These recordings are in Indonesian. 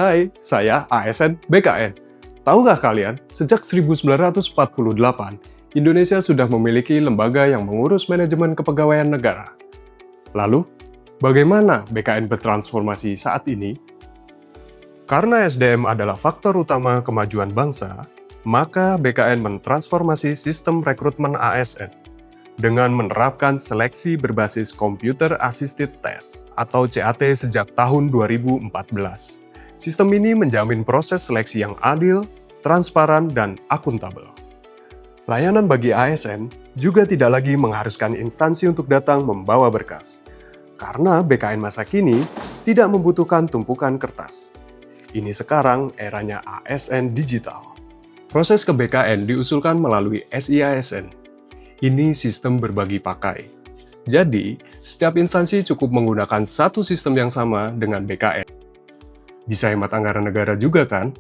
Hai, saya ASN BKN. Tahukah kalian, sejak 1948, Indonesia sudah memiliki lembaga yang mengurus manajemen kepegawaian negara. Lalu, bagaimana BKN bertransformasi saat ini? Karena SDM adalah faktor utama kemajuan bangsa, maka BKN mentransformasi sistem rekrutmen ASN dengan menerapkan seleksi berbasis Computer Assisted Test atau CAT sejak tahun 2014. Sistem ini menjamin proses seleksi yang adil, transparan, dan akuntabel. Layanan bagi ASN juga tidak lagi mengharuskan instansi untuk datang membawa berkas, karena BKN masa kini tidak membutuhkan tumpukan kertas. Ini sekarang eranya ASN digital. Proses ke BKN diusulkan melalui SIASN. Ini sistem berbagi pakai. Jadi, setiap instansi cukup menggunakan satu sistem yang sama dengan BKN. Bisa hemat anggaran negara juga kan?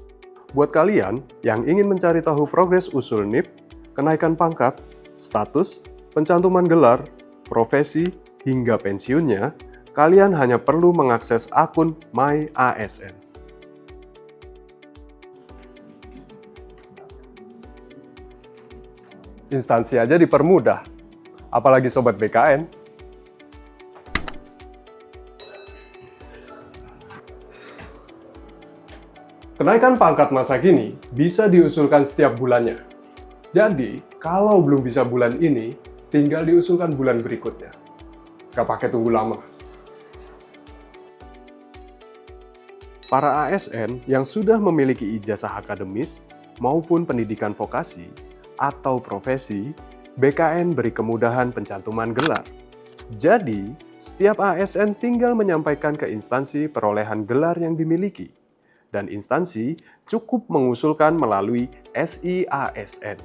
Buat kalian yang ingin mencari tahu progres usul NIP, kenaikan pangkat, status, pencantuman gelar, profesi, hingga pensiunnya, kalian hanya perlu mengakses akun MyASN. Instansi aja dipermudah, apalagi sobat BKN. Kenaikan pangkat masa kini bisa diusulkan setiap bulannya. Jadi, kalau belum bisa bulan ini, tinggal diusulkan bulan berikutnya. Gak pakai tunggu lama. Para ASN yang sudah memiliki ijazah akademis maupun pendidikan vokasi atau profesi, BKN beri kemudahan pencantuman gelar. Jadi, setiap ASN tinggal menyampaikan ke instansi perolehan gelar yang dimiliki, dan instansi cukup mengusulkan melalui SIASN.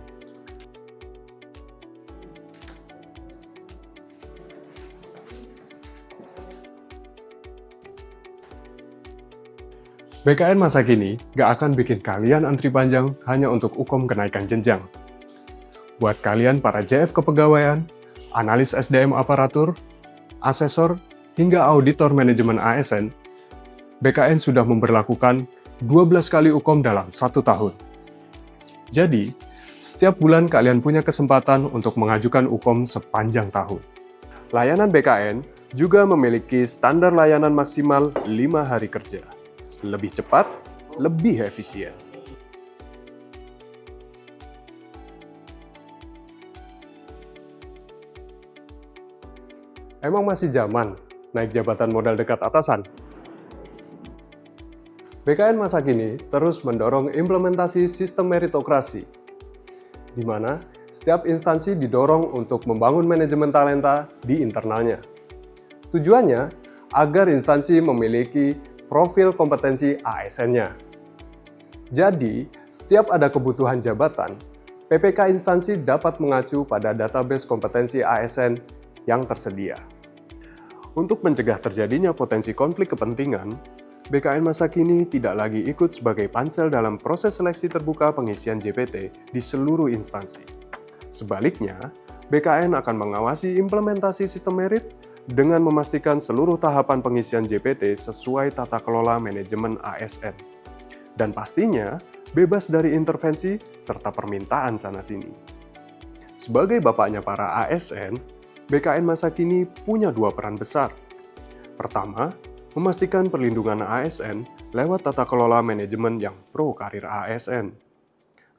BKN masa kini gak akan bikin kalian antri panjang hanya untuk UKOM kenaikan jenjang. Buat kalian para JF kepegawaian, analis SDM aparatur, asesor, hingga auditor manajemen ASN, BKN sudah memberlakukan 12 kali UKOM dalam 1 tahun. Jadi, setiap bulan kalian punya kesempatan untuk mengajukan UKOM sepanjang tahun. Layanan BKN juga memiliki standar layanan maksimal 5 hari kerja. Lebih cepat, lebih efisien. Emang masih zaman naik jabatan modal dekat atasan? BKN masa kini terus mendorong implementasi sistem meritokrasi, di mana setiap instansi didorong untuk membangun manajemen talenta di internalnya. Tujuannya agar instansi memiliki profil kompetensi ASN-nya. Jadi, setiap ada kebutuhan jabatan, PPK instansi dapat mengacu pada database kompetensi ASN yang tersedia. Untuk mencegah terjadinya potensi konflik kepentingan, BKN masa kini tidak lagi ikut sebagai pansel dalam proses seleksi terbuka pengisian JPT di seluruh instansi. Sebaliknya, BKN akan mengawasi implementasi sistem merit dengan memastikan seluruh tahapan pengisian JPT sesuai tata kelola manajemen ASN. Dan pastinya, bebas dari intervensi serta permintaan sana-sini. Sebagai bapaknya para ASN, BKN masa kini punya 2 peran besar. Pertama, memastikan perlindungan ASN lewat tata kelola manajemen yang pro karir ASN.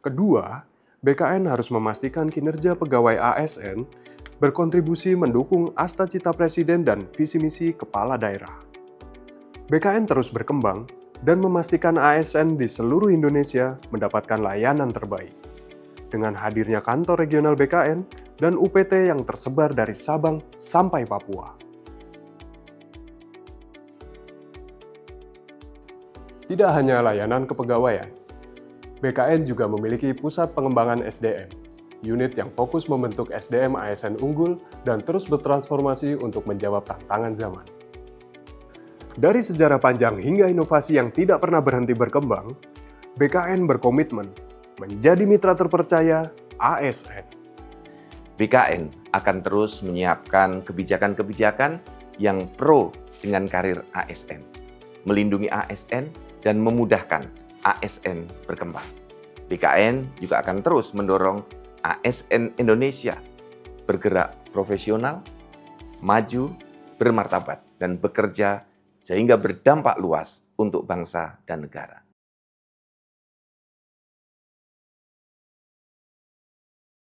Kedua, BKN harus memastikan kinerja pegawai ASN berkontribusi mendukung Asta Cita Presiden dan visi misi kepala daerah. BKN terus berkembang dan memastikan ASN di seluruh Indonesia mendapatkan layanan terbaik. Dengan hadirnya kantor regional BKN dan UPT yang tersebar dari Sabang sampai Papua. Tidak hanya layanan kepegawaian, BKN juga memiliki pusat pengembangan SDM, unit yang fokus membentuk SDM ASN unggul dan terus bertransformasi untuk menjawab tantangan zaman. Dari sejarah panjang hingga inovasi yang tidak pernah berhenti berkembang, BKN berkomitmen menjadi mitra terpercaya ASN. BKN akan terus menyiapkan kebijakan-kebijakan yang pro dengan karir ASN, melindungi ASN dan memudahkan ASN berkembang. BKN juga akan terus mendorong ASN Indonesia bergerak profesional, maju, bermartabat, dan bekerja sehingga berdampak luas untuk bangsa dan negara.